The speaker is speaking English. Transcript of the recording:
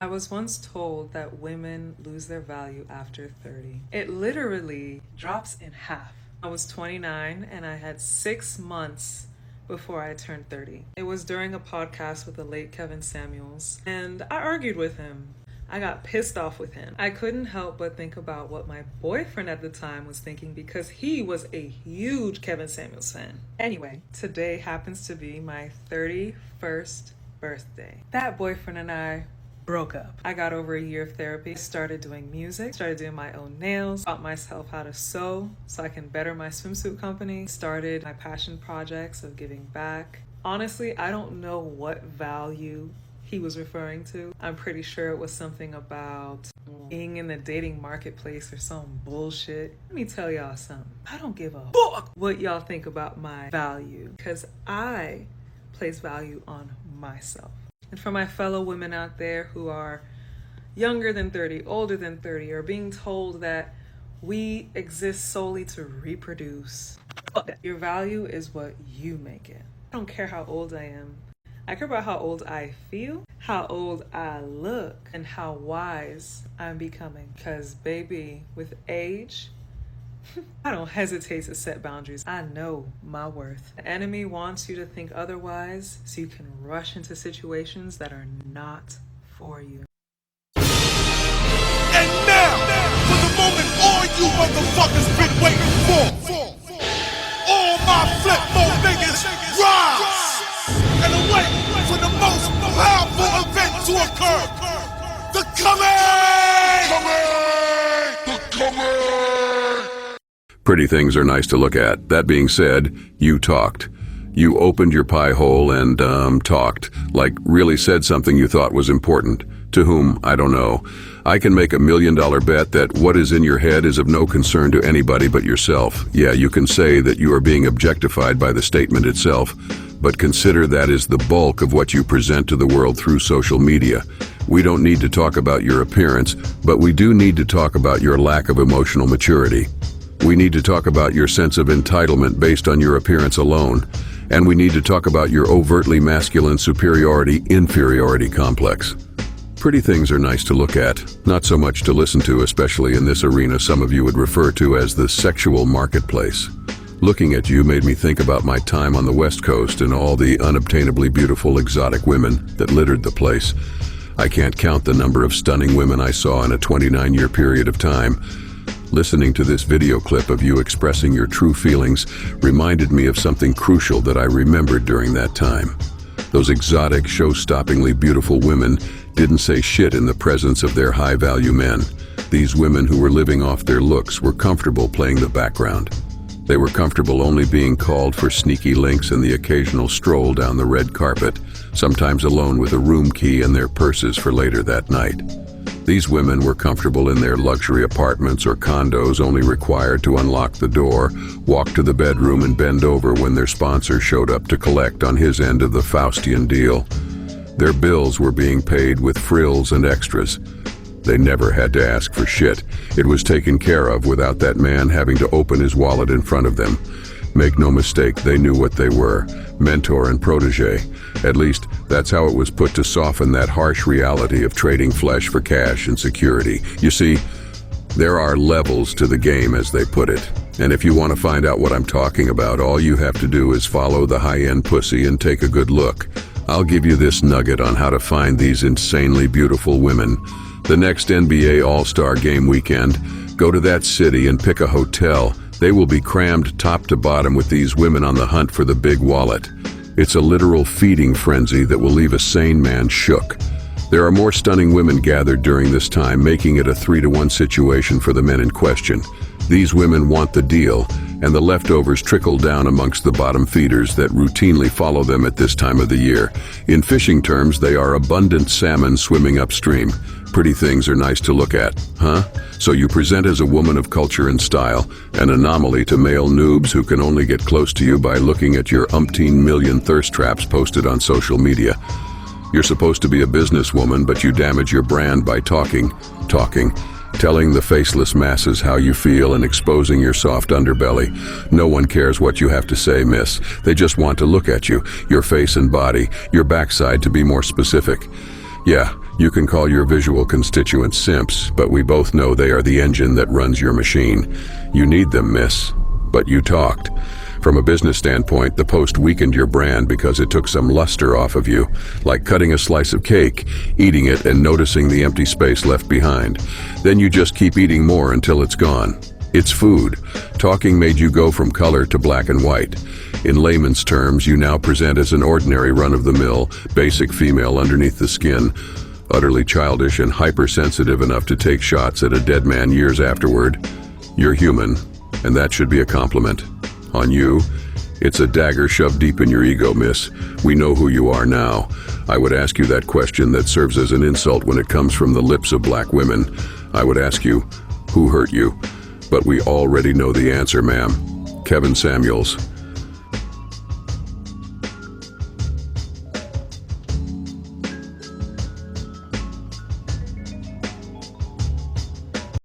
I was once told that women lose their value after 30. It literally drops in half. I was 29 and I had 6 months before I turned 30. It was during a podcast with the late Kevin Samuels, and I argued with him. I got pissed off with him. I couldn't help but think about what my boyfriend at the time was thinking because he was a huge Kevin Samuels fan. Anyway, today happens to be my 31st birthday. That boyfriend and I broke up. I got over a year of therapy, started doing music, started doing my own nails, taught myself how to sew so I can better my swimsuit company, started my passion projects of giving back. Honestly, I don't know what value he was referring to. I'm pretty sure it was something about being in the dating marketplace or some bullshit. Let me tell y'all something. I don't give a fuck what y'all think about my value because I place value on myself. And for my fellow women out there who are younger than 30, older than 30, or being told that we exist solely to reproduce, fuck that. Your value is what you make it. I don't care how old I am. I care about how old I feel, how old I look, and how wise I'm becoming. Because baby, with age, I don't hesitate to set boundaries. I know my worth. The enemy wants you to think otherwise so you can rush into situations that are not for you. And now, for the moment all you motherfuckers been waiting for. All my flip mode niggas rise and await for the most powerful event to occur. The coming! Pretty things are nice to look at. That being said, you talked. You opened your pie hole and, talked. Like, really said something you thought was important. To whom, I don't know. I can make $1 million bet that what is in your head is of no concern to anybody but yourself. Yeah, you can say that you are being objectified by the statement itself, but consider that is the bulk of what you present to the world through social media. We don't need to talk about your appearance, but we do need to talk about your lack of emotional maturity. We need to talk about your sense of entitlement based on your appearance alone. And we need to talk about your overtly masculine superiority-inferiority complex. Pretty things are nice to look at, not so much to listen to, especially in this arena some of you would refer to as the sexual marketplace. Looking at you made me think about my time on the West Coast and all the unobtainably beautiful exotic women that littered the place. I can't count the number of stunning women I saw in a 29-year period of time. Listening to this video clip of you expressing your true feelings reminded me of something crucial that I remembered during that time. Those exotic, show-stoppingly beautiful women didn't say shit in the presence of their high-value men. These women who were living off their looks were comfortable playing the background. They were comfortable only being called for sneaky links and the occasional stroll down the red carpet, sometimes alone with a room key and their purses for later that night. These women were comfortable in their luxury apartments or condos, only required to unlock the door, walk to the bedroom and bend over when their sponsor showed up to collect on his end of the Faustian deal. Their bills were being paid with frills and extras. They never had to ask for shit. It was taken care of without that man having to open his wallet in front of them. Make no mistake, they knew what they were, mentor and protege. At least, that's how it was put to soften that harsh reality of trading flesh for cash and security. You see, there are levels to the game, as they put it. And if you want to find out what I'm talking about, all you have to do is follow the high-end pussy and take a good look. I'll give you this nugget on how to find these insanely beautiful women. The next NBA All-Star Game weekend, go to that city and pick a hotel. They will be crammed top to bottom with these women on the hunt for the big wallet. It's a literal feeding frenzy that will leave a sane man shook. There are more stunning women gathered during this time, making it a 3-to-1 situation for the men in question. These women want the deal, and the leftovers trickle down amongst the bottom feeders that routinely follow them at this time of the year. In fishing terms, they are abundant salmon swimming upstream. Pretty things are nice to look at, huh? So you present as a woman of culture and style, an anomaly to male noobs who can only get close to you by looking at your umpteen million thirst traps posted on social media. You're supposed to be a businesswoman, but you damage your brand by talking, telling the faceless masses how you feel and exposing your soft underbelly. No one cares what you have to say, miss. They just want to look at you, your face and body, your backside to be more specific. Yeah, You can call your visual constituents simps, but we both know they are the engine that runs your machine. You need them, miss. But you talked. From a business standpoint, the post weakened your brand because it took some luster off of you, like cutting a slice of cake, eating it, and noticing the empty space left behind. Then you just keep eating more until it's gone. It's food. Talking made you go from color to black and white. In layman's terms, you now present as an ordinary run-of-the-mill, basic female underneath the skin, utterly childish and hypersensitive enough to take shots at a dead man years afterward. You're human, and that should be a compliment. On you, it's a dagger shoved deep in your ego, miss. We know who you are now. I would ask you that question that serves as an insult when it comes from the lips of black women. I would ask you, who hurt you? But we already know the answer, ma'am. Kevin Samuels.